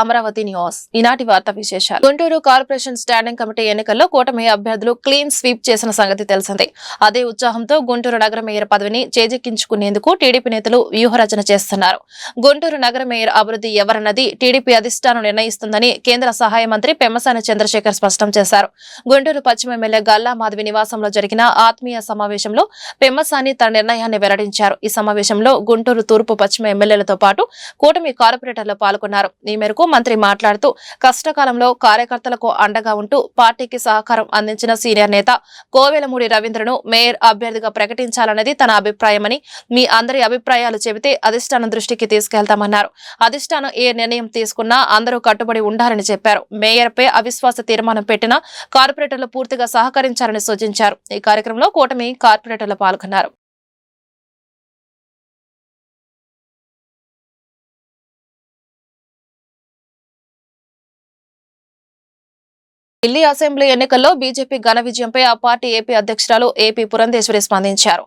Amaravati news ఈనాటి వార్తా విశేషాలు. గుంటూరు కార్పొరేషన్ స్టాండింగ్ కమిటీ ఎన్నికల్లో కూటమి అభ్యర్థులు క్లీన్ స్వీప్ చేసిన సంగతి తెలిసిందే. అదే ఉత్సాహంతో గుంటూరు నగర మేయర్ పదవిని చేజెక్కించుకునేందుకు టీడీపీ నేతలు వ్యూహరచన చేస్తున్నారు. గుంటూరు నగర మేయర్ అభివృద్ధి ఎవరన్నది టీడీపీ అధిష్టానం నిర్ణయిస్తుందని కేంద్ర సహాయ మంత్రి పెమ్మసాని చంద్రశేఖర్ స్పష్టం చేశారు. గుంటూరు పశ్చిమ ఎమ్మెల్యే గల్లా మాధవి నివాసంలో జరిగిన ఆత్మీయ సమావేశంలో పెమ్మసాని తన నిర్ణయాన్ని వెల్లడించారు. ఈ సమావేశంలో గుంటూరు తూర్పు పశ్చిమ ఎమ్మెల్యేలతో పాటు కూటమి కార్పొరేటర్లు పాల్గొన్నారు. ఈ మేరకు మంత్రి మాట్లాడుతూ కష్టకాలంలో కార్యకర్తలకు అండగా ఉంటూ పార్టీకి సహకారం అందించిన సీనియర్ నేత కోవెలమూడి రవీంద్రను మేయర్ అభ్యర్థిగా ప్రకటించాలన్నది తన అభిప్రాయమని, మీ అందరి అభిప్రాయాలు చెబితే అధిష్టానం దృష్టికి తీసుకెళ్తామన్నారు. అధిష్టానం ఏ నిర్ణయం తీసుకున్నా అందరూ కట్టుబడి ఉండాలని చెప్పారు. మేయర్పై అవిశ్వాస తీర్మానం పెట్టిన కార్పొరేటర్లు పూర్తిగా సహకరించాలని సూచించారు. ఈ కార్యక్రమంలో కూటమి కార్పొరేటర్లు పాల్గొన్నారు. ఢిల్లీ అసెంబ్లీ ఎన్నికల్లో బీజేపీ ఘన విజయంపై ఆ పార్టీ ఏపీ అధ్యక్షురాలు ఏపీ పురంధేశ్వరి స్పందించారు.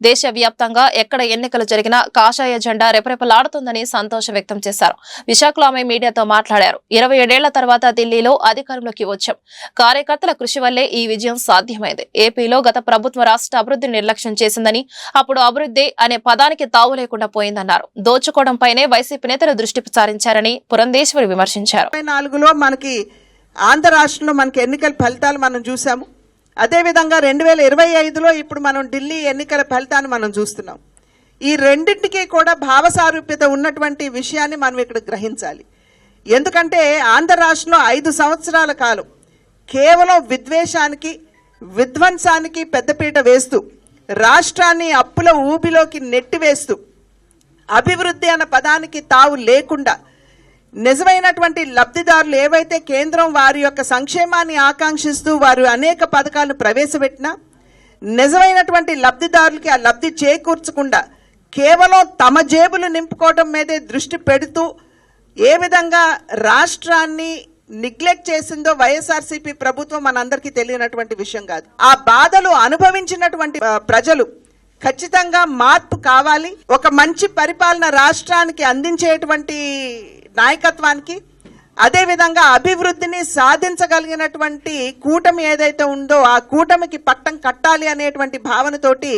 దేశవ్యాప్తంగా ఎక్కడ ఎన్నికలు జరిగినా కాషాయ జెండా రెపరెపలాడుతుందని సంతోషం వ్యక్తం చేశారు. విశాఖలో ఆమె మీడియాతో మాట్లాడారు. 27 ఏళ్ల తర్వాత ఢిల్లీలో అధికారంలోకి వచ్చాం. కార్యకర్తల కృషి వల్లే ఈ విజయం సాధ్యమైంది. ఏపీలో గత ప్రభుత్వం రాష్ట్ర అభివృద్ధిని నిర్లక్ష్యం చేసిందని, అప్పుడు అభివృద్ధి అనే పదానికి తావు లేకుండా పోయిందన్నారు. దోచుకోవడంపైనే వైసీపీ నేతలు దృష్టి సారించారని పురంధేశ్వరి విమర్శించారు. ఆంధ్ర రాష్ట్రంలో మనకి ఎన్నికల ఫలితాలు మనం చూసాము. అదేవిధంగా 2025లో ఇప్పుడు మనం ఢిల్లీ ఎన్నికల ఫలితాన్ని మనం చూస్తున్నాం. ఈ రెండింటికి కూడా భావసారూప్యత ఉన్నటువంటి విషయాన్ని మనం ఇక్కడ గ్రహించాలి. ఎందుకంటే ఆంధ్ర రాష్ట్రంలో 5 సంవత్సరాల కాలం కేవలం విద్వేషానికి, విధ్వంసానికి పెద్దపీట వేస్తూ, రాష్ట్రాన్ని అప్పుల ఊబిలోకి నెట్టివేస్తూ, అభివృద్ధి అన్న పదానికి తావు లేకుండా నిజమైనటువంటి లబ్ధిదారులు ఏవైతే కేంద్రం వారి యొక్క సంక్షేమాన్ని ఆకాంక్షిస్తూ వారు అనేక పథకాలను ప్రవేశపెట్టినా నిజమైనటువంటి లబ్ధిదారులకి ఆ లబ్ధి చేకూర్చకుండా కేవలం తమ జేబులు నింపుకోవడం మీదే దృష్టి పెడుతూ ఏ విధంగా రాష్ట్రాన్ని నెగ్లెక్ట్ చేసిందో వైఎస్ఆర్సీపీ ప్రభుత్వం మనందరికీ తెలియనటువంటి విషయం కాదు. ఆ బాధలు అనుభవించినటువంటి ప్రజలు ఖచ్చితంగా మార్పు కావాలి. ఒక మంచి పరిపాలన రాష్ట్రానికి అందించేటువంటి నాయకత్వానికి, అదేవిధంగా అభివృద్ధిని సాధించగలిగినటువంటి కూటమి ఏదైతే ఉందో ఆ కూటమికి పట్టం కట్టాలి అనేటువంటి భావనతోటి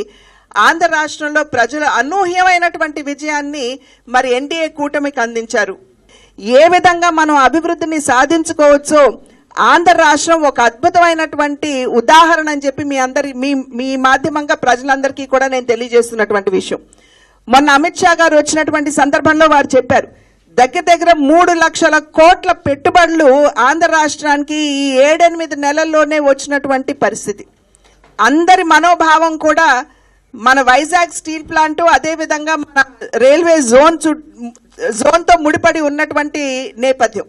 ఆంధ్ర రాష్ట్రంలో ప్రజలు అనూహ్యమైనటువంటి విజయాన్ని మరి ఎన్డీఏ కూటమికి అందించారు. ఏ విధంగా మనం అభివృద్ధిని సాధించుకోవచ్చో ఆంధ్ర రాష్ట్రం ఒక అద్భుతమైనటువంటి ఉదాహరణ అని చెప్పి మీ మాధ్యమంగా ప్రజలందరికీ కూడా నేను తెలియజేస్తున్నటువంటి విషయం. మొన్న అమిత్ షా గారు వచ్చినటువంటి సందర్భంలో వారు చెప్పారు, దగ్గర 3 లక్షల కోట్ల పెట్టుబడులు ఆంధ్ర రాష్ట్రానికి ఈ 7-8 నెలల్లోనే వచ్చినటువంటి పరిస్థితి. అందరి మనోభావం కూడా మన వైజాగ్ స్టీల్ ప్లాంట్, అదేవిధంగా మన రైల్వే జోన్తో ముడిపడి ఉన్నటువంటి నేపథ్యం.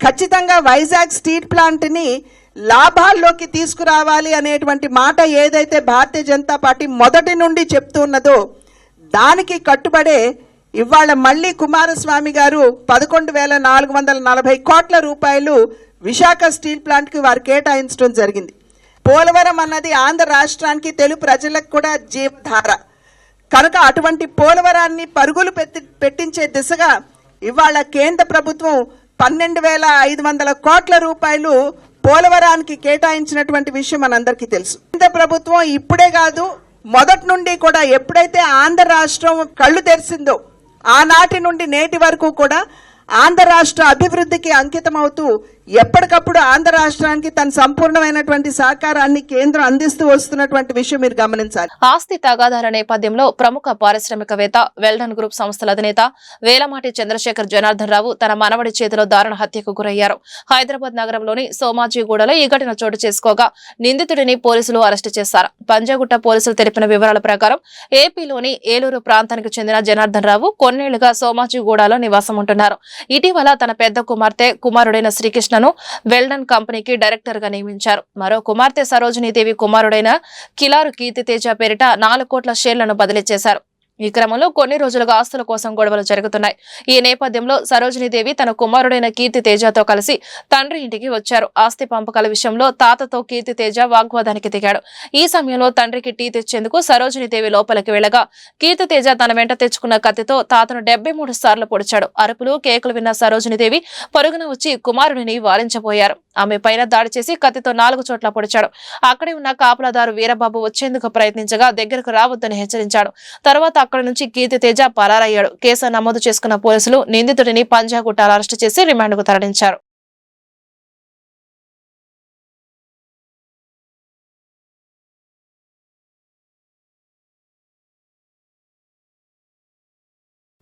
ఖచ్చితంగా వైజాగ్ స్టీల్ ప్లాంట్ని లాభాల్లోకి తీసుకురావాలి అనేటువంటి మాట ఏదైతే భారతీయ జనతా పార్టీ మొదటి నుండి చెప్తున్నదో దానికి కట్టుబడే ఇవాళ మళ్ళీ కుమారస్వామి గారు 11,440 కోట్ల రూపాయలు విశాఖ స్టీల్ ప్లాంట్కి వారు కేటాయించడం జరిగింది. పోలవరం అన్నది ఆంధ్ర రాష్ట్రానికి, తెలుగు ప్రజలకు కూడా జీవధార కనుక అటువంటి పోలవరాన్ని పరుగులు పెట్టించే దిశగా ఇవాళ కేంద్ర ప్రభుత్వం 12,500 కోట్ల రూపాయలు పోలవరానికి కేటాయించినటువంటి విషయం మనందరికీ తెలుసు. కేంద్ర ప్రభుత్వం ఇప్పుడే కాదు, మొదటి నుండి కూడా ఎప్పుడైతే ఆంధ్ర రాష్ట్రం కళ్ళు తెరిచిందో ఆనాటి నుండి నేటి వరకు కూడా ఆంధ్ర రాష్ట్ర అభివృద్ధికి అంకితం అవుతూ ఎప్పటికప్పుడు ఆంధ్ర రాష్ట్రానికి తన సంపూర్ణమైనటువంటి సహకారాన్ని కేంద్రం అందిస్తూ వస్తున్నటువంటి విషయం మీరు గమనించాలి. ఆస్తి తగాదాల నేపథ్యంలో ప్రముఖ పారిశ్రామికవేత్త వెల్డన్ గ్రూప్ సంస్థల అధినేత వేలమాటి చంద్రశేఖర్ జనార్దన్ రావు తన మనవడి చేతిలో దారుణ హత్యకు గురయ్యారు. హైదరాబాద్ నగరంలోని సోమాజిగూడలో ఈ ఘటన చోటు చేసుకోగా నిందితుడిని పోలీసులు అరెస్టు చేశారు. పంజాగుట్ట పోలీసులు తెలిపిన వివరాల ప్రకారం ఏపీలోని ఏలూరు ప్రాంతానికి చెందిన జనార్దన్ రావు కొన్నేళ్లుగా సోమాజిగూడలో నివాసం ఉంటున్నారు. ఇటీవల తన పెద్ద కుమారుడైన శ్రీకృష్ణను వెల్డన్ కంపెనీకి డైరెక్టర్ గా నియమించారు. మరో కుమార్తె సరోజినీదేవి కుమారుడైన కిలారు కీర్తితేజ పేరిట 4 కోట్ల షేర్లను బదిలీ చేశారు. ఈ క్రమంలో కొన్ని రోజులుగా ఆస్తుల కోసం గొడవలు జరుగుతున్నాయి. ఈ నేపథ్యంలో సరోజినీదేవి తన కుమారుడైన కీర్తి తేజతో కలిసి తండ్రి ఇంటికి వచ్చారు. ఆస్తి పంపకాల విషయంలో తాతతో కీర్తి తేజ వాగ్వాదానికి దిగాడు. ఈ సమయంలో తండ్రికి టీ తెచ్చేందుకు సరోజినీదేవి లోపలికి వెళ్లగా కీర్తి తేజ తన వెంట తెచ్చుకున్న కత్తితో తాతను 73 సార్లు పొడిచాడు. అరుపులు కేకలు విన్న సరోజినీదేవి పరుగున వచ్చి కుమారుడిని వారించబోయారు. ఆమె పైన దాడి చేసి కత్తితో 4 చోట్ల పొడిచాడు. అక్కడే ఉన్న కాపలాదారు వీరబాబు వచ్చేందుకు ప్రయత్నించగా దగ్గరకు రావద్దని హెచ్చరించాడు. తర్వాత అక్కడి నుంచి కీర్తి తేజ పరారయ్యాడు. కేసు నమోదు చేసుకున్న పోలీసులు నిందితుడిని పంజాగుట్టాల అరెస్టు చేసి రిమాండ్కు తరలించారు.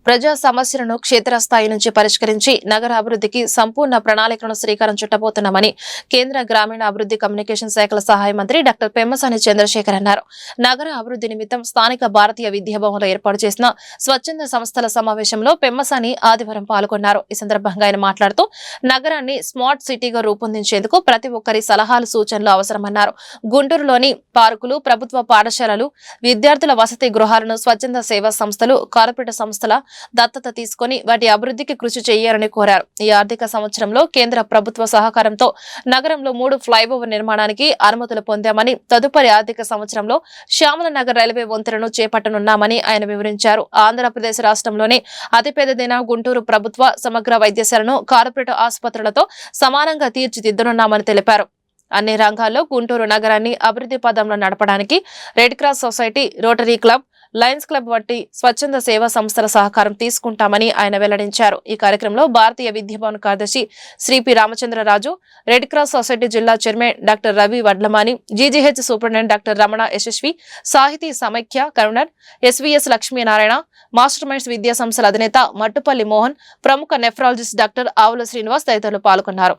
ప్రజా సమస్యలను క్షేత్రస్థాయి నుంచి పరిష్కరించి నగర అభివృద్ధికి సంపూర్ణ ప్రణాళికలను శ్రీకారం చుట్టబోతున్నామని కేంద్ర గ్రామీణ అభివృద్ధి కమ్యూనికేషన్ శాఖల సహాయ మంత్రి డాక్టర్ పెమ్మసాని చంద్రశేఖర్ అన్నారు. నగర అభివృద్ధి నిమిత్తం స్థానిక భారతీయ విద్యాభవన్లో ఏర్పాటు చేసిన స్వచ్ఛంద సంస్థల సమావేశంలో పెమ్మసాని ఆదివారం పాల్గొన్నారు. ఈ సందర్భంగా ఆయన మాట్లాడుతూ నగరాన్ని స్మార్ట్ సిటీగా రూపొందించేందుకు ప్రతి ఒక్కరి సలహాలు సూచనలు అవసరమన్నారు. గుంటూరులోని పార్కులు, ప్రభుత్వ పాఠశాలలు, విద్యార్థుల వసతి గృహాలను స్వచ్ఛంద సేవా సంస్థలు, కార్పొరేట్ సంస్థల దత్తత తీసుకుని వాటి అభివృద్ధికి కృషి చేయాలని కోరారు. ఈ ఆర్థిక సంవత్సరంలో కేంద్ర ప్రభుత్వ సహకారంతో నగరంలో 3 ఫ్లైఓవర్ నిర్మాణానికి అనుమతులు పొందామని, తదుపరి ఆర్థిక సంవత్సరంలో శ్యామల నగర్ రైల్వే వంతెనను చేపట్టనున్నామని ఆయన వివరించారు. ఆంధ్రప్రదేశ్ రాష్ట్రంలోనే అతిపెద్దదైన గుంటూరు ప్రభుత్వ సమగ్ర వైద్యశాలను కార్పొరేట్ ఆసుపత్రులతో సమానంగా తీర్చిదిద్దనున్నామని తెలిపారు. అన్ని రంగాల్లో గుంటూరు నగరాన్ని అభివృద్ధి పదంలో నడపడానికి red cross society, rotary club, Lions club వంటి స్వచ్ఛంద సేవా సంస్థల సహకారం తీసుకుంటామని ఆయన వెల్లడించారు. ఈ కార్యక్రమంలో భారతీయ విద్యాభవన్ కార్యదర్శి Shri P Ramachandraraju, red cross society జిల్లా chairman doctor Ravi Vadlamani, GGH superintendent doctor Ramana Yashasvi, Sahiti Samaikya కరుణర్, ఎస్వీఎస్ లక్ష్మీనారాయణ, మాస్టర్ మైండ్స్ విద్యా సంస్థల అధినేత మట్టుపల్లి మోహన్, ప్రముఖ నెఫ్రాలజిస్ట్ డాక్టర్ ఆవుల శ్రీనివాస్ తదితరులు పాల్గొన్నారు.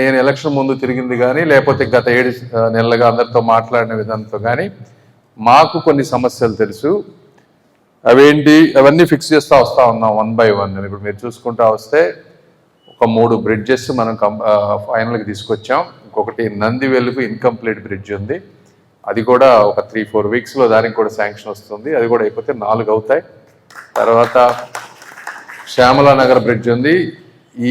నేను ఎలక్షన్ ముందు తిరిగింది కానీ, లేకపోతే గత 7 నెలలుగా అందరితో మాట్లాడిన విధానంతో కానీ మాకు కొన్ని సమస్యలు తెలుసు. అవేంటి అవన్నీ ఫిక్స్ చేస్తూ వస్తూ ఉన్నాం 1 by 1. ఇప్పుడు మీరు చూసుకుంటూ వస్తే ఒక 3 బ్రిడ్జెస్ మనం ఫైనల్కి తీసుకొచ్చాం. ఇంకొకటి నందివెలుగు ఇన్కంప్లీట్ బ్రిడ్జ్ ఉంది, అది కూడా ఒక 3-4 వీక్స్లో దానికి కూడా శాంక్షన్ వస్తుంది. అది కూడా అయిపోతే 4 అవుతాయి. తర్వాత శ్యామలా నగర్ బ్రిడ్జ్ ఉంది.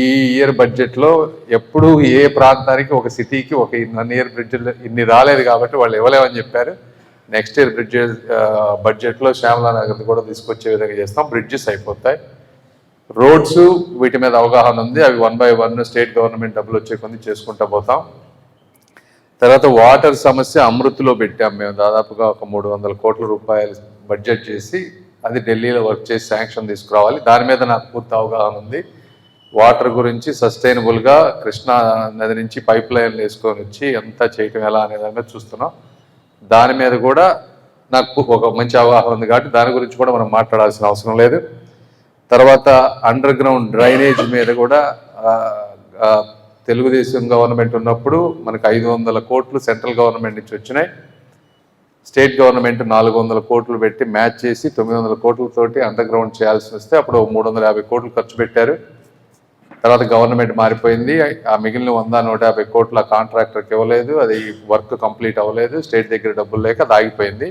ఈ ఇయర్ బడ్జెట్లో ఎప్పుడు ఏ ప్రాంతానికి ఒక సిటీకి ఒక 1 ఇయర్ బ్రిడ్జ్ ఇన్ని రాలేదు కాబట్టి వాళ్ళు ఇవ్వలేమని చెప్పారు. నెక్స్ట్ ఇయర్ బడ్జెట్లో శ్యామలా నగర్ కూడా తీసుకొచ్చే విధంగా చేస్తాం. బ్రిడ్జెస్ అయిపోతాయి. రోడ్స్ వీటి మీద అవగాహన ఉంది, అవి 1 by 1 స్టేట్ గవర్నమెంట్ డబ్బులు వచ్చే కొన్ని చేసుకుంటూ పోతాం. తర్వాత వాటర్ సమస్య అమృత్లో పెట్టాం మేము. దాదాపుగా ఒక 300 కోట్ల రూపాయలు బడ్జెట్ చేసి అది ఢిల్లీలో వర్క్ చేసి శాంక్షన్ తీసుకురావాలి. దాని మీద నాకు పూర్తి అవగాహన ఉంది. వాటర్ గురించి సస్టైనబుల్గా కృష్ణా నది నుంచి పైప్ లైన్లు వేసుకొని వచ్చి ఎంత చేయటం ఎలా అనే దాని మీద చూస్తున్నాం. దాని మీద కూడా నాకు ఒక మంచి అవగాహన ఉంది కాబట్టి దాని గురించి కూడా మనం మాట్లాడాల్సిన అవసరం లేదు. తర్వాత అండర్ గ్రౌండ్ డ్రైనేజ్ మీద కూడా తెలుగుదేశం గవర్నమెంట్ ఉన్నప్పుడు మనకు 500 కోట్లు సెంట్రల్ గవర్నమెంట్ నుంచి వచ్చినాయి. స్టేట్ గవర్నమెంట్ 400 కోట్లు పెట్టి మ్యాచ్ చేసి 900 కోట్లతోటి అండర్ గ్రౌండ్ చేయాల్సి వస్తే అప్పుడు 350 కోట్లు ఖర్చు పెట్టారు. తర్వాత గవర్నమెంట్ మారిపోయింది. ఆ మిగిలిన 100-150 కోట్ల కాంట్రాక్టర్కి ఇవ్వలేదు, అది వర్క్ కంప్లీట్ అవ్వలేదు, స్టేట్ దగ్గర డబ్బులు లేక అది ఆగిపోయింది.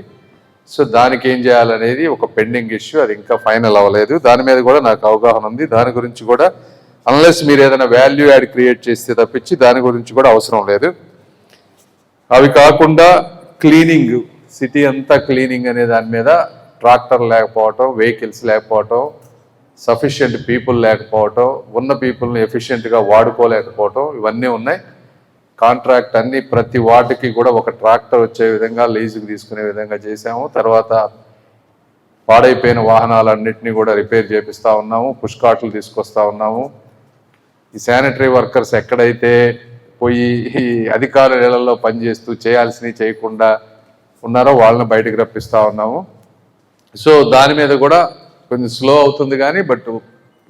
సో దానికి ఏం చేయాలనేది ఒక పెండింగ్ ఇష్యూ, అది ఇంకా ఫైనల్ అవ్వలేదు. దాని మీద కూడా నాకు అవగాహన ఉంది. దాని గురించి కూడా అన్లెస్ మీరు ఏదైనా వాల్యూ యాడ్ క్రియేట్ చేస్తే తప్పించి దాని గురించి కూడా అవసరం లేదు. అవి కాకుండా క్లీనింగ్, సిటీ అంతా క్లీనింగ్ అనే దాని మీద ట్రాక్టర్ లేకపోవటం, వెహికల్స్ లేకపోవటం, సఫిషియెంట్ పీపుల్ లేకపోవటం, ఉన్న పీపుల్ని ఎఫిషియెంట్గా వాడుకోలేకపోవటం, ఇవన్నీ ఉన్నాయి. కాంట్రాక్ట్ అన్ని ప్రతి వాటికి కూడా ఒక ట్రాక్టర్ వచ్చే విధంగా లీజుకి తీసుకునే విధంగా చేసాము. తర్వాత పాడైపోయిన వాహనాలన్నింటినీ కూడా రిపేర్ చేపిస్తూ ఉన్నాము, పుష్కాట్లు తీసుకొస్తా ఉన్నాము. ఈ శానిటరీ వర్కర్స్ ఎక్కడైతే పోయి అధికారుల ఇళ్లలో పనిచేస్తూ చేయాల్సినవి చేయకుండా ఉన్నారో వాళ్ళని బయటకు రప్పిస్తూ ఉన్నాము. సో దాని మీద కూడా కొంచెం స్లో అవుతుంది కానీ బట్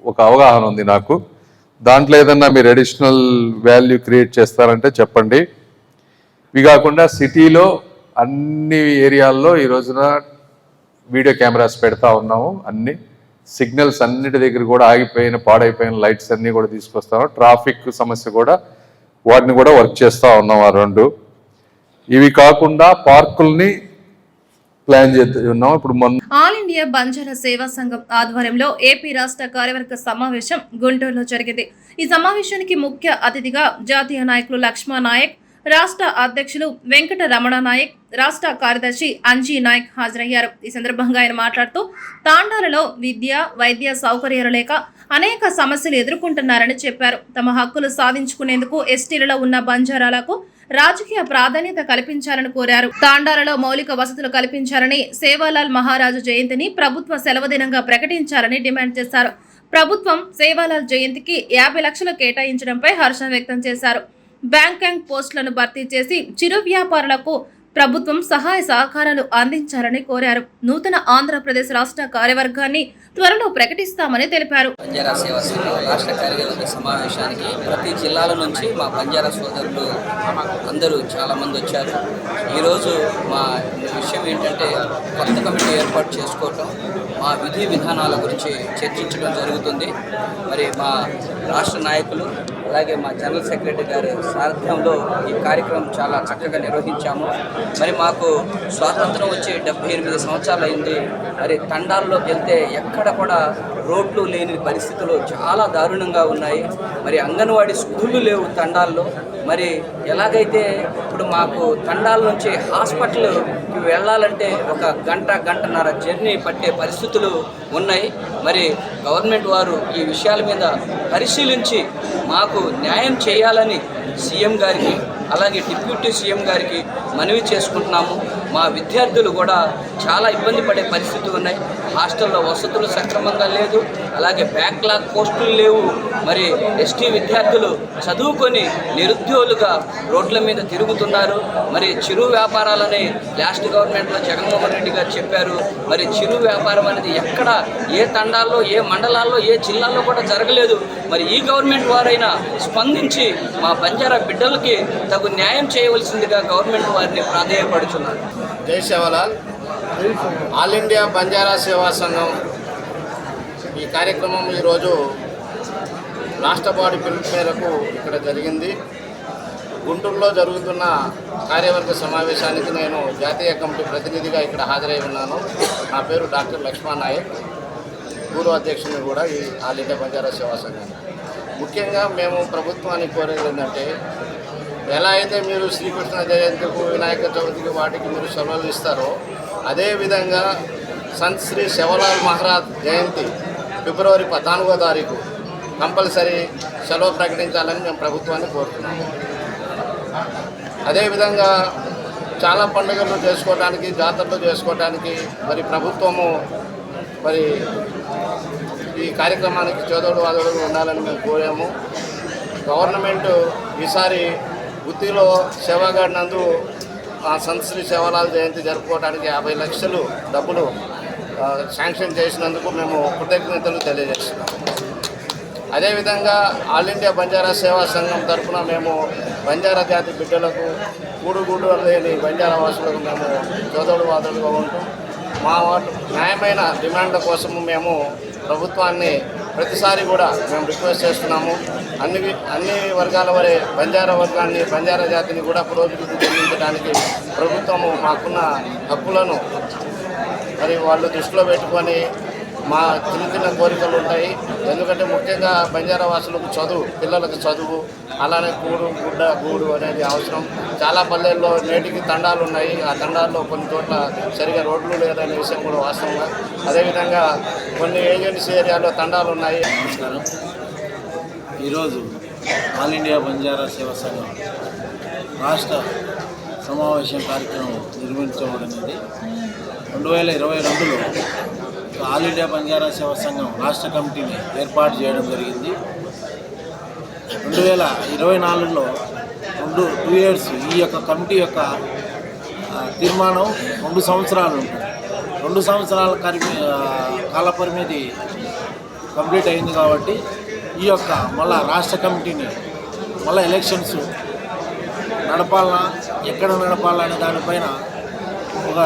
ఒక అవగాహన ఉంది నాకు. దాంట్లో ఏదన్నా మీరు అడిషనల్ వాల్యూ క్రియేట్ చేస్తారంటే చెప్పండి. ఇవి కాకుండా సిటీలో అన్ని ఏరియాల్లో ఈ రోజున వీడియో కెమెరాస్ పెడతా ఉన్నాము. అన్ని సిగ్నల్స్ అన్నిటి దగ్గర కూడా ఆగిపోయిన పాడైపోయిన లైట్స్ అన్నీ కూడా తీసుకొస్తాము. ట్రాఫిక్ సమస్య కూడా వాటిని కూడా వర్క్ చేస్తూ ఉన్నాం. ఆ 2 ఇవి కాకుండా పార్కుల్ని ప్లాన్ చేస్తున్నాం. ఇప్పుడు మొన్న ఆల్ ఇండియా బంజారా సేవా సంఘం ఆధ్వర్యంలో ఏపీ రాష్ట్ర కార్యవర్గ సమావేశం గుంటూరులో జరిగింది. ఈ సమావేశానికి ముఖ్య అతిథిగా జాతీయ నాయకులు లక్ష్మణ నాయక్, రాష్ట్ర అధ్యక్షులు వెంకట రమణ నాయక్, రాష్ట్ర కార్యదర్శి అంజీ నాయక్ హాజరయ్యారు. ఈ సందర్భంగా ఆయన మాట్లాడుతూ తాండాలలో విద్య, వైద్య సౌకర్యాలు లేక అనేక సమస్యలు ఎదుర్కొంటున్నారని చెప్పారు. తమ హక్కులు సాధించుకునేందుకు ఎస్టీలలో ఉన్న బంజారాలకు రాజకీయ ప్రాధాన్యత కల్పించాలని కోరారు. తాండాలలో మౌలిక వసతులు కల్పించాలని, సేవాలాల్ మహారాజు జయంతిని ప్రభుత్వ సెలవు దినంగా ప్రకటించాలని డిమాండ్ చేశారు. ప్రభుత్వం సేవాలాల్ జయంతికి 50 లక్షలు కేటాయించడంపై హర్షం వ్యక్తం చేశారు. బ్యాంకింగ్ పోస్టులను భర్తీ చేసి చిరు వ్యాపారులకు ప్రభుత్వం సహాయ సహకారాలు అందించాలని కోరారు. నూతన ఆంధ్రప్రదేశ్ రాష్ట్ర కార్యవర్గాన్ని త్వరలో ప్రకటిస్తామని తెలిపారు. బంజారా సేవా సంఘం రాష్ట్ర కార్యవర్గ సమావేశానికి ప్రతి జిల్లాల నుంచి మా బంజారా సోదరులు అందరూ చాలామంది వచ్చారు. ఈరోజు మా విషయం ఏంటంటే కొత్త కమిటీ ఏర్పాటు చేసుకోవటం, మా విధి విధానాల గురించి చర్చించడం జరుగుతుంది. మరి మా రాష్ట్ర నాయకులు అలాగే మా జనరల్ సెక్రటరీ గారి సారథ్యంలో ఈ కార్యక్రమం చాలా చక్కగా నిర్వహించాము. మరి మాకు స్వాతంత్రం వచ్చి 78 సంవత్సరాలు అయింది. మరి తండాల్లోకి వెళ్తే ఎక్కడ కూడా రోడ్లు లేని పరిస్థితులు చాలా దారుణంగా ఉన్నాయి. మరి అంగన్వాడీ స్కూళ్ళు లేవు తండాల్లో. మరి ఎలాగైతే ఇప్పుడు మాకు తండాల నుంచి హాస్పిటల్కి వెళ్ళాలంటే ఒక గంటన్నర జర్నీ పట్టే పరిస్థితులు ఉన్నాయి. మరి గవర్నమెంట్ వారు ఈ విషయాల మీద పరిశీలించి మాకు న్యాయం చేయాలని సీఎం గారికి అలాగే డిప్యూటీ సీఎం గారికి మనవి చేసుకుంటున్నాము. మా విద్యార్థులు కూడా చాలా ఇబ్బంది పడే పరిస్థితులు ఉన్నాయి. హాస్టల్లో వసతులు సక్రమంగా లేదు, అలాగే బ్యాక్లాగ్ పోస్టులు లేవు. మరి ఎస్టీ విద్యార్థులు చదువుకొని నిరుద్యోగులుగా రోడ్ల మీద తిరుగుతున్నారు. మరి చిరు వ్యాపారాలని లాస్ట్ గవర్నమెంట్లో జగన్మోహన్ రెడ్డి గారు చెప్పారు. మరి చిరు వ్యాపారం అనేది ఎక్కడ ఏ తండాల్లో, ఏ మండలాల్లో, ఏ జిల్లాల్లో కూడా జరగలేదు. మరి ఈ గవర్నమెంట్ వారైనా స్పందించి మా బంజారా బిడ్డలకి తగు న్యాయం చేయవలసిందిగా గవర్నమెంట్ వారిని ప్రాధేయపడుతున్నారు. జై సేవాలాల్. ఆల్ ఇండియా బంజారా సేవా సంఘం ఈ కార్యక్రమం ఈరోజు రాష్ట్ర బాడీ పిలుపు మేరకు ఇక్కడ జరిగింది. గుంటూరులో జరుగుతున్న కార్యవర్గ సమావేశానికి నేను జాతీయ కమిటీ ప్రతినిధిగా ఇక్కడ హాజరై ఉన్నాను. నా పేరు డాక్టర్ లక్ష్మణ నాయక్, పూర్వ అధ్యక్షుని కూడా ఈ ఆల్ ఇండియా బంజారా సేవా సంఘం. ముఖ్యంగా మేము ప్రభుత్వానికి కోరేది ఏంటంటే, ఎలా అయితే మీరు శ్రీకృష్ణ జయంతికి, వినాయక చవితికి వాటికి మీరు సెలవులు ఇస్తారో, అదేవిధంగా సంత్ శ్రీ సేవాలాల్ మహారాజ్ జయంతి ఫిబ్రవరి 14వ తారీఖు కంపల్సరీ సెలవు ప్రకటించాలని మేము ప్రభుత్వాన్ని కోరుతున్నాము. అదేవిధంగా చాలా పండుగలు చేసుకోవడానికి, జాతరలు చేసుకోవడానికి మరి ప్రభుత్వము మరి ఈ కార్యక్రమానికి చేదోడు వాదోడు ఉండాలని మేము కోరాము. గవర్నమెంట్ ఈసారి గుత్తిలో సేవాగాడ్ నందు సంత్ శ్రీ సేవాలాల్ జయంతి జరుపుకోవడానికి 50 లక్షలు డబ్బులు శాంక్షన్ చేసినందుకు మేము కృతజ్ఞతలు తెలియజేస్తున్నాము. అదేవిధంగా ఆల్ ఇండియా బంజారా సేవా సంఘం తరఫున మేము బంజారా జాతి బిడ్డలకు, కూడుగూడు లేని బంజారా వాసులకు మేము సోదరుడు వాదులుగా ఉంటూ మా న్యాయమైన డిమాండ్ల కోసము మేము ప్రభుత్వాన్ని ప్రతిసారి కూడా మేము రిక్వెస్ట్ చేస్తున్నాము. అన్ని వర్గాల వరే బంజారా వర్గాన్ని, బంజారా జాతిని కూడా పురోభివృద్ధి చెందించడానికి ప్రభుత్వము మాకున్న హక్కులను మరి వాళ్ళు దృష్టిలో పెట్టుకొని మా చిన్న కోరికలు ఉంటాయి. ఎందుకంటే ముఖ్యంగా బంజారా వాసులకు చదువు, పిల్లలకు చదువు, అలానే గూడు అనేది అవసరం. చాలా పల్లెల్లో నేటికి తండాలు ఉన్నాయి. ఆ తండాల్లో కొన్ని చోట్ల సరిగా రోడ్లు లేదనే విషయం కూడా వాస్తవంగా. అదేవిధంగా కొన్ని ఏజెన్సీ ఏరియాలో తండాలు ఉన్నాయి. నమస్కారం. ఈరోజు ఆల్ ఇండియా బంజారా సేవా సంఘం రాష్ట్ర సమావేశం కార్యక్రమం నిర్వహించబడినది. 2022లో ఆల్ ఇండియా బంజారా సేవా సంఘం రాష్ట్ర కమిటీని ఏర్పాటు చేయడం జరిగింది. 2024లో 2 ఇయర్స్ ఈ యొక్క కమిటీ యొక్క తీర్మానం 2 సంవత్సరాలు ఉంటుంది. 2 సంవత్సరాల కాల పరిమితి కంప్లీట్ అయింది కాబట్టి ఈ యొక్క మళ్ళా రాష్ట్ర కమిటీని మళ్ళీ ఎలక్షన్స్ నడపాలన్నా, ఎక్కడ నడపాలనే దానిపైన ఒక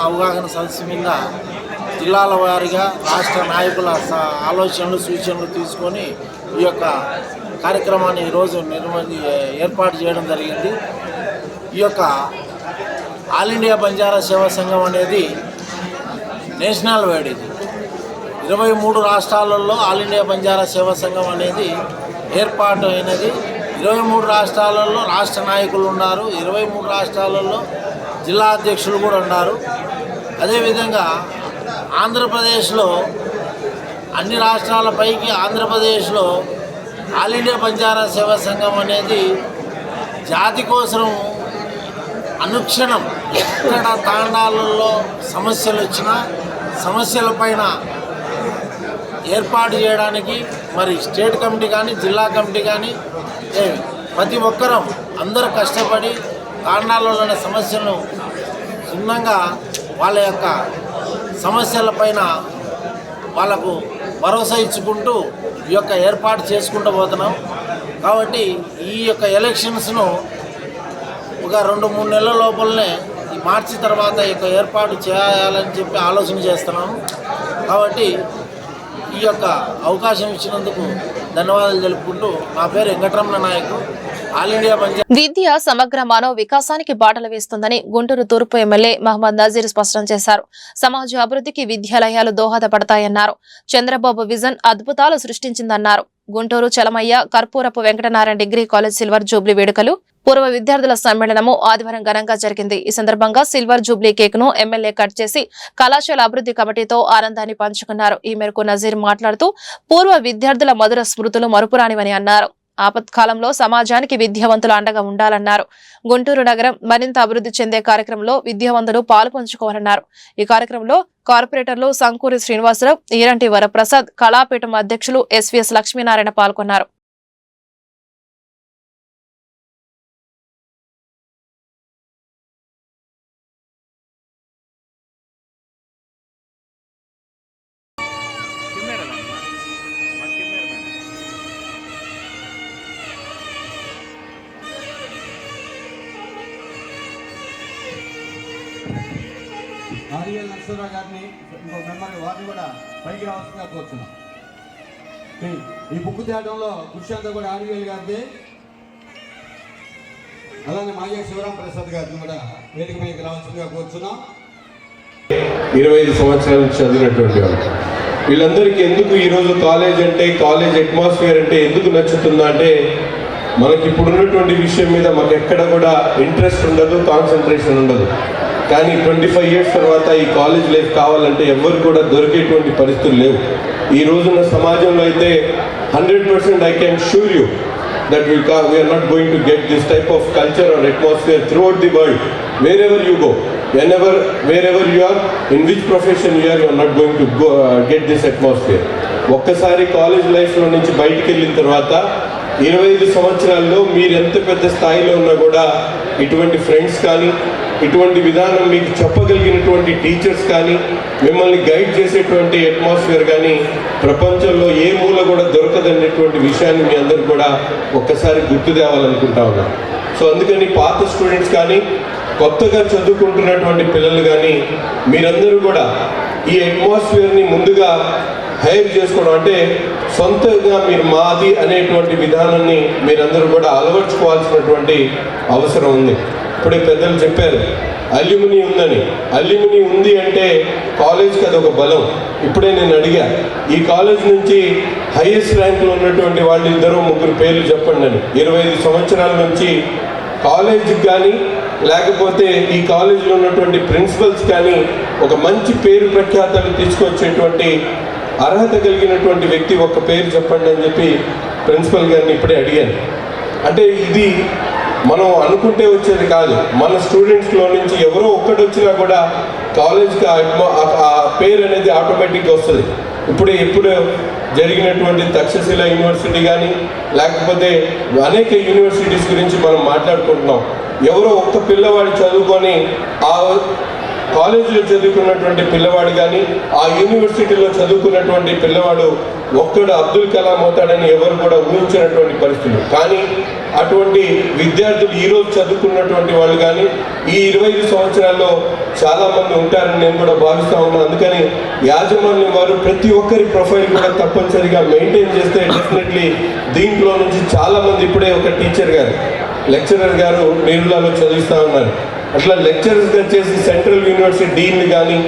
అవగాహన సదస్సు మీద జిల్లాల వారీగా రాష్ట్ర నాయకుల ఆలోచనలు, సూచనలు తీసుకొని ఈ యొక్క కార్యక్రమాన్ని ఈరోజు ఏర్పాటు చేయడం జరిగింది. ఈ యొక్క ఆల్ ఇండియా బంజారా సేవా సంఘం అనేది నేషనల్ వైడ్. ఇది 23 రాష్ట్రాలలో ఆల్ ఇండియా బంజారా సేవా సంఘం అనేది ఏర్పాటు అయినది. 23 రాష్ట్రాలలో రాష్ట్ర నాయకులు ఉన్నారు, 23 రాష్ట్రాలలో జిల్లా అధ్యక్షులు కూడా ఉన్నారు. అదేవిధంగా ఆంధ్రప్రదేశ్లో అన్ని రాష్ట్రాల పైకి ఆంధ్రప్రదేశ్లో ఆల్ ఇండియా బంజారా సేవా సంఘం అనేది జాతి కోసం అనుక్షణం ఎక్కడ తాండాలలో సమస్యలు వచ్చినా సమస్యలపైన ఏర్పాటు చేయడానికి మరి స్టేట్ కమిటీ కానీ జిల్లా కమిటీ కానీ ప్రతి ఒక్కరం అందరూ కష్టపడి తాండాలలోని సమస్యలను క్షుణ్ణంగా వాళ్ళ యొక్క సమస్యలపైన వాళ్ళకు భరోసా ఇచ్చుకుంటూ ఈ యొక్క ఏర్పాటు చేసుకుంటూ పోతున్నాం. కాబట్టి ఈ యొక్క ఎలక్షన్స్ను ఒక 2-3 నెలల లోపలనే ఈ మార్చి తర్వాత ఈ యొక్క ఏర్పాటు చేయాలని చెప్పి ఆలోచన చేస్తున్నాము. కాబట్టి ఈ యొక్క అవకాశం ఇచ్చినందుకు ధన్యవాదాలు తెలుపుకుంటూ నా పేరు వెంకటరమణ నాయకు, ఆల్ ఇండియా బంజారా. విద్య సమగ్ర మానవ వికాసానికి బాటలు వేస్తుందని గుంటూరు తూర్పు ఎమ్మెల్యే మహమ్మద్ నజీర్ స్పష్టం చేశారు. సమాజ అభివృద్ధికి విద్యాలయాలు దోహదపడతాయన్నారు. చంద్రబాబు విజన్ అద్భుతాలు సృష్టించిందన్నారు. Guntur Chalamayya Karpurapu Venkatanarayana degree college silver jubilee వేడుకలు పూర్వ విద్యార్థుల సమ్మేళనము ఆదివారం ఘనంగా జరిగింది. ఈ సందర్భంగా సిల్వర్ జూబ్లీ కేక్ ను ఎమ్మెల్యే కట్ చేసి కళాశాల అభివృద్ధి కమిటీతో ఆనందాన్ని పంచుకున్నారు. ఈ మేరకు నజీర్ మాట్లాడుతూ పూర్వ విద్యార్థుల మధుర స్మృతులు మరుపురానివని అన్నారు. ఆపత్కాలంలో సమాజానికి విద్యావంతులు అండగా ఉండాలన్నారు. గుంటూరు నగరం మరింత అభివృద్ధి చెందే కార్యక్రమంలో విద్యావంతులు పాలుపంచుకోవాలన్నారు. ఈ కార్యక్రమంలో కార్పొరేటర్లు సంకూరి శ్రీనివాసరావు, ఈరంటి వరప్రసాద్, కళాపీఠం అధ్యక్షులు ఎస్వీఎస్ లక్ష్మీనారాయణ పాల్గొన్నారు. ఆర్ఎల్ నరసింహరావు గారిని ఇంకో మెంబర్ వారిని కూడా పైకి రావాల్సిందిగా కోరుతున్నాం. ఈ బుక్ తేడంలో కృషి అంతా కూడా ఆర్ఎల్ గారిది. అలానే మాజీ శివరాం ప్రసాద్ గారిని కూడా వేదిక పైకి రావాల్సిందిగా కోరుతున్నాం. 25 సంవత్సరాల నుంచి చదివినటువంటి వాళ్ళు వీళ్ళందరికీ ఎందుకు ఈరోజు కాలేజ్ అంటే, కాలేజ్ అట్మాస్ఫియర్ అంటే ఎందుకు నచ్చుతుందా అంటే, మనకి ఇప్పుడున్నటువంటి విషయం మీద మాకు ఎక్కడ కూడా ఇంట్రెస్ట్ ఉండదు, కాన్సన్ట్రేషన్ ఉండదు. కానీ 25 ఇయర్స్ తర్వాత ఈ కాలేజ్ లైఫ్ కావాలంటే ఎవరు కూడా దొరికేటువంటి పరిస్థితులు లేవు. ఈ రోజున్న సమాజంలో అయితే 100% I can assure you that we are not going to get this type of culture or atmosphere throughout the world. Wherever you go, wherever you are, in which profession you are not going to go, get this atmosphere. ఒక్కసారి college లైఫ్లో నుంచి బయటికి వెళ్ళిన తర్వాత 25 సంవత్సరాల్లో మీరు ఎంత పెద్ద స్థాయిలో ఉన్నా కూడా ఇటువంటి ఫ్రెండ్స్ కానీ, ఇటువంటి విధానం మీకు చెప్పగలిగినటువంటి టీచర్స్ కానీ, మిమ్మల్ని గైడ్ చేసేటువంటి అట్మాస్ఫియర్ కానీ ప్రపంచంలో ఏ మూల కూడా దొరకదనేటువంటి విషయాన్ని మీ అందరూ కూడా ఒక్కసారి గుర్తు తేవాలనుకుంటా ఉన్నాను. సో అందుకని పాత స్టూడెంట్స్ కానీ, కొత్తగా చదువుకుంటున్నటువంటి పిల్లలు కానీ మీరందరూ కూడా ఈ అట్మాస్ఫియర్ని ముందుగా హైర్ చేసుకోవడం, అంటే సొంతంగా మీరు మాది అనేటువంటి విధానాన్ని మీరందరూ కూడా అలవర్చుకోవాల్సినటువంటి అవసరం ఉంది. ఇప్పుడే పెద్దలు చెప్పారు అల్యూమిని ఉందని. అల్యూమిని ఉంది అంటే కాలేజ్కి అది ఒక బలం. ఇప్పుడే నేను అడిగా, ఈ కాలేజ్ నుంచి హైయెస్ట్ ర్యాంక్లో ఉన్నటువంటి వాళ్ళు 2-3 పేర్లు చెప్పండి అని. 25 సంవత్సరాల నుంచి కాలేజ్కి కానీ, లేకపోతే ఈ కాలేజీలో ఉన్నటువంటి ప్రిన్సిపల్స్ కానీ ఒక మంచి పేరు ప్రఖ్యాతలు తీసుకొచ్చేటువంటి అర్హత కలిగినటువంటి వ్యక్తి ఒక్క పేరు చెప్పండి అని చెప్పి ప్రిన్సిపల్ గారిని ఇప్పుడే అడిగాను. అంటే ఇది మనం అనుకుంటే వచ్చేది కాదు. మన స్టూడెంట్స్లో నుంచి ఎవరో ఒక్కటి వచ్చినా కూడా కాలేజ్కి ఆ పేరు అనేది ఆటోమేటిక్గా వస్తుంది. ఎప్పుడు జరిగినటువంటి తక్షశిల యూనివర్సిటీ కానీ, లేకపోతే అనేక యూనివర్సిటీస్ గురించి మనం మాట్లాడుకుంటున్నాం. ఎవరో ఒక్క పిల్లవాడు చదువుకొని ఆ కాలేజీలో చదువుకున్నటువంటి పిల్లవాడు కానీ, ఆ యూనివర్సిటీలో చదువుకున్నటువంటి పిల్లవాడు ఒక్కడు అబ్దుల్ కలాం అవుతాడని ఎవరు కూడా ఊహించినటువంటి పరిస్థితులు. కానీ అటువంటి విద్యార్థులు ఈరోజు చదువుకున్నటువంటి వాళ్ళు కానీ ఈ 25 సంవత్సరాల్లో చాలామంది ఉంటారని నేను కూడా భావిస్తూ ఉన్నాను. అందుకని యాజమాన్యం వారు ప్రతి ఒక్కరి ప్రొఫైల్ కూడా తప్పనిసరిగా మెయింటైన్ చేస్తే డెఫినెట్లీ దీంట్లో నుంచి చాలామంది, ఇప్పుడే ఒక టీచర్ గారు, లెక్చరర్ గారు నిర్మలాలో చదివిస్తూ ఉన్నారు. అట్లా లెక్చరర్స్గా చేసి సెంట్రల్ యూనివర్సిటీ డీన్లు కానీ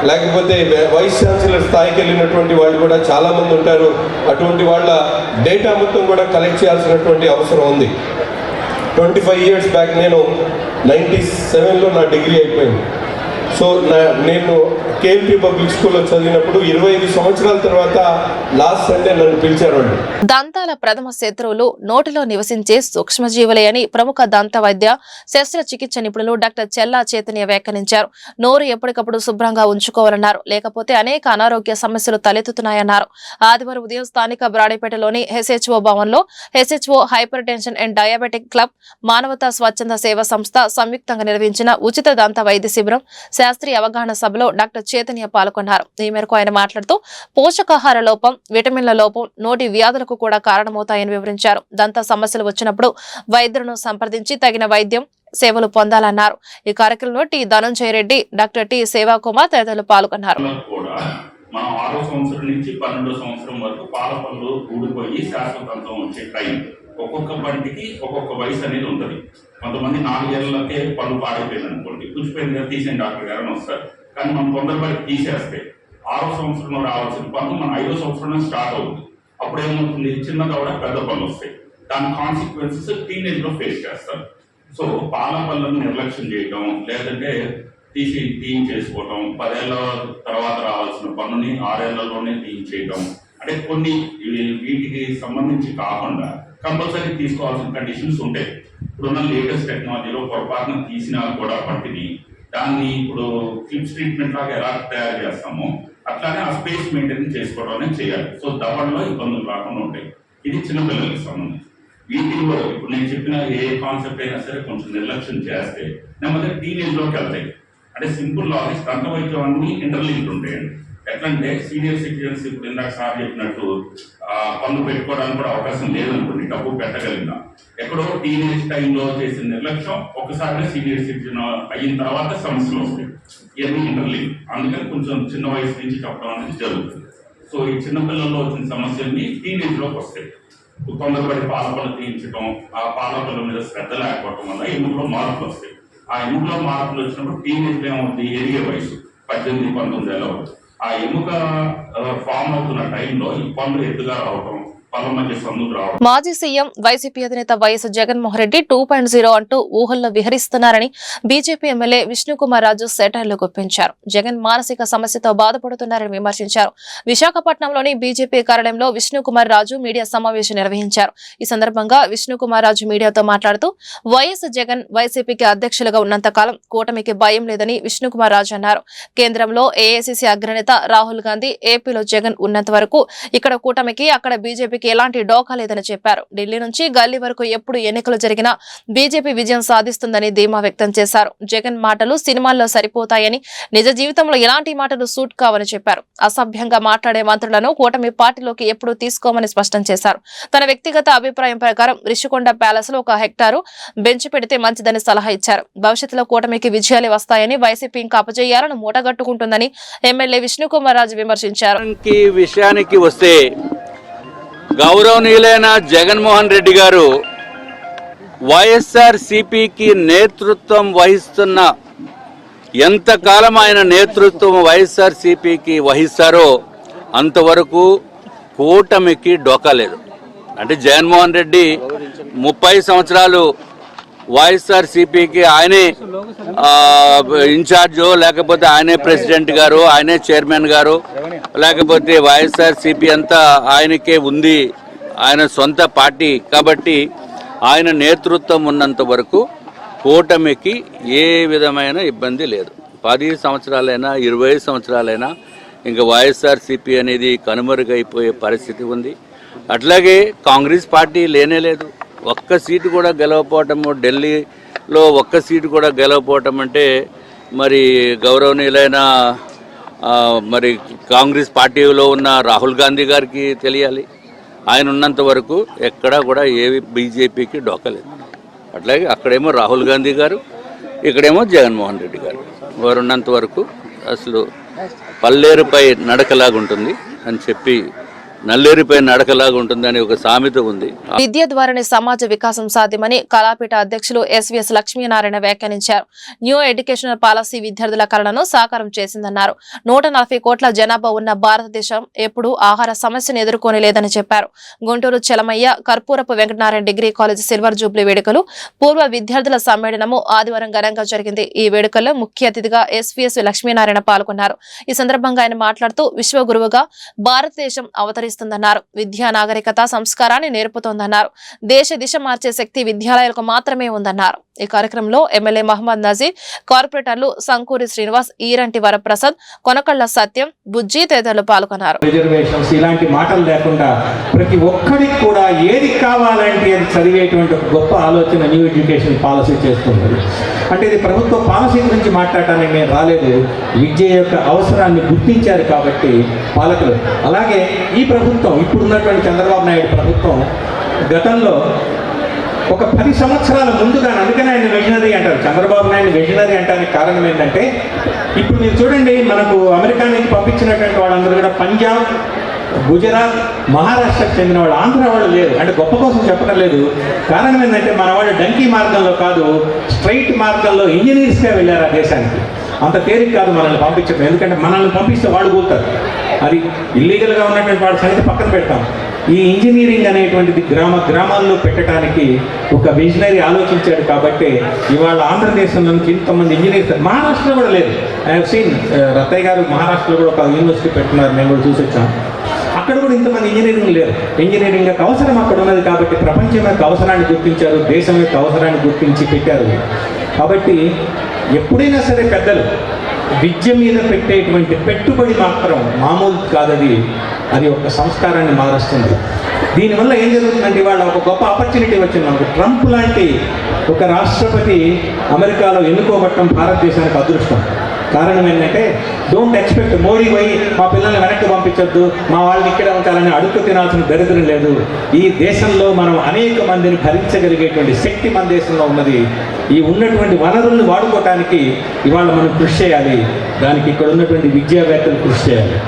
లేకపోతే వైస్ ఛాన్సలర్ స్థాయికి వెళ్ళినటువంటి వాళ్ళు కూడా చాలామంది ఉంటారు. అటువంటి వాళ్ళ డేటా మొత్తం కూడా కలెక్ట్ చేయాల్సినటువంటి అవసరం ఉంది. 25 years బ్యాక్ నేను 97లో నా డిగ్రీ అయిపోయింది. సో నేను కేఎల్పి పబ్లిక్ స్కూల్లో చదివినప్పుడు 25 సంవత్సరాల తర్వాత లాస్ట్ సండే నన్ను పిలిచారు వాళ్ళు. దంతాల ప్రథమ శత్రువులు నోటిలో నివసించే సూక్ష్మజీవులే అని ప్రముఖ దంత వైద్య శస్త్రచికిత్స నిపుణులు డాక్టర్ చెల్లా చైతన్య వ్యాఖ్యానించారు. నోరు ఎప్పటికప్పుడు శుభ్రంగా ఉంచుకోవాలన్నారు. లేకపోతే అనేక అనారోగ్య సమస్యలు తలెత్తుతున్నాయన్నారు. ఆదివారం ఉదయం స్థానిక బ్రాడీపేటలోని హెచ్హెచ్ఓ భవన్లో HHO hypertension and diabetic club, మానవతా స్వచ్ఛంద సేవా సంస్థ సంయుక్తంగా నిర్వహించిన ఉచిత దంత వైద్య శిబిరం, శాస్త్రీయ అవగాహన సభలో డాక్టర్ చైతన్య పాల్గొన్నారు. ఈ మేరకు ఆయన మాట్లాడుతూ పోషకాహార లోపం, విటమిన్ల లోపం నోటి వ్యాధులకు కూడా కారణమవుతాయని వివరించారు. దంత సమస్యలు వచ్చినప్పుడు వైద్యులను సంప్రదించి తగిన వైద్యం సేవలు పొందాలన్నారు. ఈ కార్యక్రమంలో T Dhananjaya Reddy, doctor T Seva Kumar తదితరులు పాల్గొన్నారు. మనం 6వ సంవత్సరం నుంచి 12వ సంవత్సరం వరకు పాల పళ్ళు ఊడిపోయి శాశ్వతంతం వచ్చే టైం. ఒక్కొక్క పంటికి ఒక్కొక్క వయసు అనేది ఉంటుంది. కొంతమంది 4 ఏళ్లకే పళ్ళు పాడైపోయింది అనుకోండి, పుచ్చిపోయింది కదా తీసేయండి డాక్టర్ గారు అని వస్తారు. కానీ మనం తొందరపడి తీసేస్తే 6వ సంవత్సరంలో రావాల్సిన పళ్ళు మన 5వ సంవత్సరంలో స్టార్ట్ అవుతుంది. అప్పుడు ఏమవుతుంది, చిన్నగా కూడా పెద్ద పళ్ళు వస్తాయి. దాని కాన్సిక్వెన్సెస్ టీనేజ్ లో ఫేస్ చేస్తారు. సో పాల పళ్ళను నిర్లక్ష్యం చేయటం, లేదంటే తీయించేసుకోవటం, 10 ఏళ్ల తర్వాత రావాల్సిన పన్నుని 6 ఏళ్లలోనే తీయించేయటం, అంటే కొన్ని వీటికి సంబంధించి కాకుండా కంపల్సరీ తీసుకోవాల్సిన కండిషన్స్ ఉంటాయి. ఇప్పుడున్న లేటెస్ట్ టెక్నాలజీలో పొరపాటున తీసినా కూడా పట్టిని దాన్ని ఇప్పుడు క్లిప్స్ ట్రీట్మెంట్ లాగా ఎలా తయారు చేస్తామో అట్లానే ఆ స్పేస్ మెయింటైన్ చేసుకోవడం అనేది చేయాలి. సో దవడలో ఇబ్బందులు రాకుండా ఉంటాయి. ఇది చిన్నపిల్లలకి సంబంధించి. వీటిలో ఇప్పుడు నేను చెప్పిన ఏ కాన్సెప్ట్ అయినా సరే కొంచెం నిర్లక్ష్యం చేస్తే నెమ్మదిగా టీనేజ్లోకి వెళ్తాయి. అంటే సింపుల్ లాజిక్, దంత వైద్యం అన్ని ఇంటర్లింక్డ్ ఉంటాయండి. ఎట్లంటే సీనియర్ సిటిజన్స్ ఇప్పుడు ఇందాక సార్ చెప్పినట్టు పన్ను పెట్టుకోవడానికి కూడా అవకాశం లేదనుకోండి, డబ్బు పెట్టగలిగినా ఎక్కడో టీనేజ్ టైంలో చేసిన నిర్లక్ష్యం ఒకసారి సీనియర్ సిటిజన్ అయిన తర్వాత సమస్యలు వస్తాయి. ఇవన్నీ ఇంటర్లింక్. అందుకని కొంచెం చిన్న వయసు నుంచి చెప్పడం అనేది జరుగుతుంది. సో ఈ చిన్నపిల్లల్లో వచ్చిన సమస్యల్ని టీనేజ్లోకి వస్తాయి. తొందరపడి పాలపళ్ళు తీయించడం, ఆ పాలపళ్ళ మీద శ్రద్ధ లేకపోవడం వల్ల ఎముకలో మార్పులు వస్తాయి. ఆ ఎముకలో మార్పులు వచ్చినప్పుడు టీనేజ్ ఏమవుతుంది, ఎదిగే వయసు 18-19 ఏళ్ళ వరకు ఆ ఎముక ఫామ్ అవుతున్న టైంలో ఈ పళ్ళు ఎత్తుగా రావటం, మాజీ సీఎం వైసీపీ అధినేత వైఎస్ జగన్మోహన్ రెడ్డి 2.0 అంటూ ఊహల్లో విహరిస్తున్నారని బీజేపీ ఎమ్మెల్యే విష్ణుకుమార్ రాజు సెటైర్లు గుప్పించారు. జగన్ మానసిక సమస్యతో బాధపడుతున్నారని విమర్శించారు. విశాఖపట్నంలోని బీజేపీ కార్యాలయంలో విష్ణుకుమార్ రాజు మీడియా సమావేశం నిర్వహించారు. ఈ సందర్భంగా విష్ణుకుమార్ రాజు మీడియాతో మాట్లాడుతూ వైఎస్ జగన్ వైసీపీకి అధ్యక్షులుగా ఉన్నంత కాలం కూటమికి భయం లేదని విష్ణుకుమార్ రాజు అన్నారు. కేంద్రంలో ఏఐసీసీ అగ్రనేత రాహుల్ గాంధీ, ఏపీలో జగన్ ఉన్నంత వరకు ఇక్కడ కూటమికి, అక్కడ బీజేపీ ఎలాంటి డోకా లేదని చెప్పారు. ఢిల్లీ నుంచి గల్లీ వరకు ఎప్పుడు ఎన్నికలు జరిగినా బీజేపీ విజయం సాధిస్తుందని ధీమా వ్యక్తం చేశారు. జగన్ మాటలు సినిమాల్లో సరిపోతాయని, నిజ జీవితంలో ఎలాంటి మాటలు సూట్ కావని చెప్పారు. అసభ్యంగా మాట్లాడే మంత్రులను కూటమి పార్టీలోకి ఎప్పుడూ తీసుకోమని స్పష్టం చేశారు. తన వ్యక్తిగత అభిప్రాయం ప్రకారం రిషికొండ ప్యాలెస్ లో 1 హెక్టారు బెంచ్ పెడితే మంచిదని సలహా ఇచ్చారు. భవిష్యత్తులో కూటమికి విజయాలు వస్తాయని, వైసీపీ ఇంకా అపజయాలను మూటగట్టుకుంటుందని ఎమ్మెల్యే విష్ణుకుమార్ రాజు విమర్శించారు. విషయానికి వస్తే గౌరవనీయులైన జగన్మోహన్ రెడ్డి గారు వైఎస్ఆర్ సిపికి నేతృత్వం వహిస్తున్న, ఎంతకాలం ఆయన నేతృత్వం వైఎస్ఆర్ సిపికి వహిస్తారో అంతవరకు కూటమికి డోకా లేదు. అంటే జగన్మోహన్ రెడ్డి 30 సంవత్సరాలు వైఎస్ఆర్ సిపికి ఆయనే ఇన్ఛార్జో, లేకపోతే ఆయనే ప్రెసిడెంట్ గారు, ఆయనే చైర్మన్ గారు, లేకపోతే వైఎస్ఆర్ సిపి అంతా ఆయనకే ఉంది, ఆయన సొంత పార్టీ కాబట్టి ఆయన నేతృత్వం ఉన్నంత వరకు కూటమికి ఏ విధమైన ఇబ్బంది లేదు. 10 సంవత్సరాలైనా 20 సంవత్సరాలైనా ఇంకా వైఎస్ఆర్ సిపి అనేది కనుమరుగైపోయే పరిస్థితి ఉంది. అట్లాగే కాంగ్రెస్ పార్టీ లేనేలేదు. 1 సీటు కూడా గెలవపోవటము, ఢిల్లీలో 1 సీటు కూడా గెలవపోవటం అంటే మరి గౌరవనీయులైన మరి కాంగ్రెస్ పార్టీలో ఉన్న రాహుల్ గాంధీ గారికి తెలియాలి. ఆయన ఉన్నంత వరకు ఎక్కడా కూడా బీజేపీకి డోకలేదు. అట్లాగే అక్కడేమో రాహుల్ గాంధీ గారు, ఇక్కడేమో జగన్మోహన్ రెడ్డి గారు. వారు ఉన్నంత వరకు అసలు పల్లేరుపై నడకలాగుంటుంది అని చెప్పి నల్లేరిపై నడకలాగా ఉంటుందని ఒక సామెత ఉంది. విద్య ద్వారానే సమాజ వికాసం సాధ్యమని కళాపీఠ అధ్యక్షులు ఎస్వీఎస్ లక్ష్మీనారాయణ వ్యాఖ్యానించారు. న్యూ ఎడ్యుకేషనల్ పాలసీ విద్యార్థుల కళలను సాకారం చేసిందన్నారు. 140 కోట్ల జనాభా ఉన్న భారతదేశం ఎప్పుడూ ఆహార సమస్యను ఎదుర్కొని లేదని చెప్పారు. Guntur Chelamayya Karpurapu Venkatanarayana degree college silver jubilee వేడుకలు పూర్వ విద్యార్థుల సమ్మేళనము ఆదివారం ఘనంగా జరిగింది. ఈ వేడుకల్లో ముఖ్య అతిథిగా ఎస్వీఎస్ లక్ష్మీనారాయణ పాల్గొన్నారు. ఈ సందర్భంగా ఆయన మాట్లాడుతూ విశ్వగురువుగా భారతదేశం అవతరిస్తుందన్నారు. విద్యా నాగరికత సంస్కారాన్ని నేర్పుతోందన్నారు. దేశ దిశ మార్చే శక్తి విద్యాలయాలకు మాత్రమే ఉందన్నారు. ఈ కార్యక్రమంలో ఎమ్మెల్యే మహమ్మద్ నజీర్, కార్పొరేటర్లు సంకూరి శ్రీనివాస్, ఈరంటి వరప్రసాద్, కొనకళ్ళ సత్యం, బుజ్జి తదితరులు పాల్గొన్నారు. రిజర్వేషన్స్ ఇలాంటి మాటలు లేకుండా ప్రతి ఒక్కరికి కూడా ఏది కావాలంటే అది చదివేటువంటి ఒక గొప్ప ఆలోచన న్యూ ఎడ్యుకేషన్ పాలసీ చేస్తుంది. అంటే ఇది ప్రభుత్వ పాలసీ గురించి మాట్లాడటానికి నేను రాలేదు. విద్య యొక్క అవసరాన్ని గుర్తించారు కాబట్టి పాలకులు. అలాగే ఈ ప్రభుత్వం, ఇప్పుడున్నటువంటి చంద్రబాబు నాయుడు ప్రభుత్వం గతంలో ఒక 10 సంవత్సరాల ముందుగా, అందుకనే ఆయన విజనరీ అంటారు. చంద్రబాబు నాయుడు విజనరీ అంటానికి కారణం ఏంటంటే, ఇప్పుడు మీరు చూడండి, మనకు అమెరికా నుంచి పంపించినటువంటి వాళ్ళందరూ కూడా పంజాబ్, గుజరాత్, మహారాష్ట్రకు చెందిన వాళ్ళు, ఆంధ్ర వాళ్ళు లేరు. అంటే గొప్ప కోసం చెప్పడం లేదు. కారణం ఏంటంటే మన వాళ్ళు డంకీ మార్గంలో కాదు, స్ట్రైట్ మార్గంలో ఇంజనీర్స్గా వెళ్ళారు ఆ దేశానికి. అంత తేలిక కాదు మనల్ని పంపించడం. ఎందుకంటే మనల్ని పంపిస్తే వాడు కూతారు. అది ఇల్లీగల్గా ఉన్నటువంటి వాడి సంగతి పక్కన పెడతాం. ఈ ఇంజనీరింగ్ అనేటువంటిది గ్రామాల్లో పెట్టడానికి ఒక విజనరీ ఆలోచించాడు. కాబట్టి ఇవాళ ఆంధ్రదేశంలో నుంచి ఇంతమంది ఇంజనీర్స్, మహారాష్ట్రలో కూడా లేదు. ఐ హావ్ సీన్ రత్తయ్య గారు మహారాష్ట్రలో కూడా ఒక యూనివర్సిటీ పెట్టున్నారు, మేము కూడా చూసి వచ్చాం. అక్కడ కూడా ఇంతమంది ఇంజనీరింగ్ లేరు. ఇంజనీరింగ్ యొక్క అవసరం అక్కడ ఉన్నది కాబట్టి ప్రపంచం యొక్క అవసరాన్ని గుర్తించారు, దేశం యొక్క అవసరాన్ని గుర్తించి పెట్టారు. కాబట్టి ఎప్పుడైనా సరే పెద్దలు విద్య మీద పెట్టేటువంటి పెట్టుబడి మాత్రం మామూలు కాదది. అది ఒక సంస్కారాన్ని మారుస్తుంది. దీనివల్ల ఏం జరుగుతుందంటే ఇవాళ ఒక గొప్ప ఆపర్చునిటీ వచ్చింది మనకు. ట్రంప్ లాంటి ఒక రాష్ట్రపతి అమెరికాలో ఎన్నుకోబట్టడం భారతదేశానికి అదృష్టం. కారణం ఏంటంటే, డోంట్ ఎక్స్పెక్ట్ మోడీ పోయి మా పిల్లల్ని వెనక్కి పంపించొద్దు, మా వాళ్ళని ఇక్కడే ఉంచాలని అడుగు తినాల్సిన దరిద్రం లేదు. ఈ దేశంలో మనం అనేక మందిని భరించగలిగేటువంటి శక్తి మన దేశంలో ఉన్నది. ఈ ఉన్నటువంటి వనరుల్ని వాడుకోవటానికి ఇవాళ మనం కృషి చేయాలి. దానికి ఇక్కడ ఉన్నటువంటి విద్యావేత్తలు కృషి చేయాలి.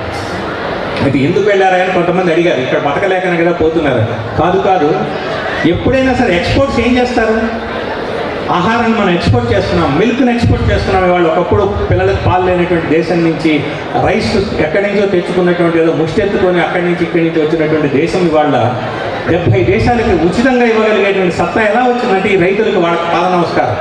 అయితే ఎందుకు వెళ్ళారని కొంతమంది అడిగారు. ఇక్కడ బతకలేకనే కదా పోతున్నారు. కాదు, ఎప్పుడైనా సరే ఎక్స్పోర్ట్స్ ఏం చేస్తారు? ఆహారాన్ని మనం ఎక్స్పోర్ట్ చేస్తున్నాం, మిల్క్ని ఎక్స్పోర్ట్ చేస్తున్నాం. ఇవాళ ఒకప్పుడు పిల్లలకు పాలు లేనటువంటి దేశం నుంచి రైస్ ఎక్కడి నుంచో తెచ్చుకున్నటువంటి ఏదో ముష్టెత్తుకొని అక్కడి నుంచి ఇక్కడి నుంచి వచ్చినటువంటి దేశం ఇవాళ 70 దేశాలకి ఉచితంగా ఇవ్వగలిగేటువంటి సత్తా ఎలా వచ్చిందంటే ఈ రైతులకు వాళ్ళకి పాద నమస్కారం.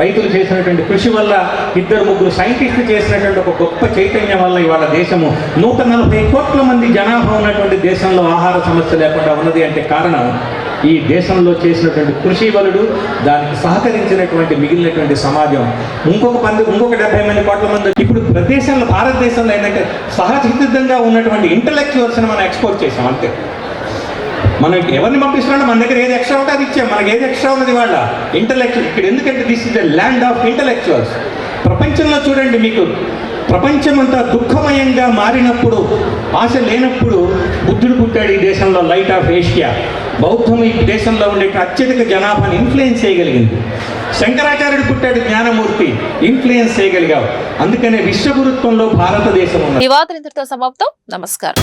రైతులు చేసినటువంటి కృషి వల్ల, 2-3 సైంటిస్టులు చేసినటువంటి ఒక గొప్ప చైతన్యం వల్ల ఇవాళ దేశము 140 కోట్ల మంది జనాభా ఉన్నటువంటి దేశంలో ఆహార సమస్య లేకుండా ఉన్నది. అంటే కారణం ఈ దేశంలో చేసినటువంటి కృషి బలుడు, దానికి సహకరించినటువంటి మిగిలినటువంటి సమాజం. ఇంకొక 70 కోట్ల మంది. ఇప్పుడు ప్రదేశంలో, భారతదేశంలో ఏంటంటే సహజసిద్ధంగా ఉన్నటువంటి ఇంటలెక్చువల్స్ని మనం ఎక్స్పోర్ట్ చేసాం అంతే. మనకి ఎవరిని పంపిస్తున్నాడో మన దగ్గర ఏది ఎక్స్ట్రా ఉంటే అది ఇచ్చాం. మనకి ఏది ఎక్స్ట్రా ఉన్నది వాళ్ళ ఇంటలెక్చువల్. ఇక్కడ ఎందుకంటే this is the land of intellectuals. ప్రపంచంలో చూడండి, మీకు ప్రపంచమంతా దుఃఖమయంగా మారినప్పుడు, ఆశ లేనప్పుడు బుద్ధుడు పుట్టాడు ఈ దేశంలో, లైట్ ఆఫ్ ఏషియా. బౌద్ధం ఈ దేశంలో ఉండే అత్యధిక జనాభాని ఇన్ఫ్లుయెన్స్ చేయగలిగింది. శంకరాచార్యుడు పుట్టాడు, జ్ఞానమూర్తి, ఇన్ఫ్లుయెన్స్ చేయగలిగావు. అందుకనే విశ్వగురుత్వంలో భారతదేశం ఉన్నది. ఈ వార్తలు ఇంతటితో సమాప్తం. నమస్కారం.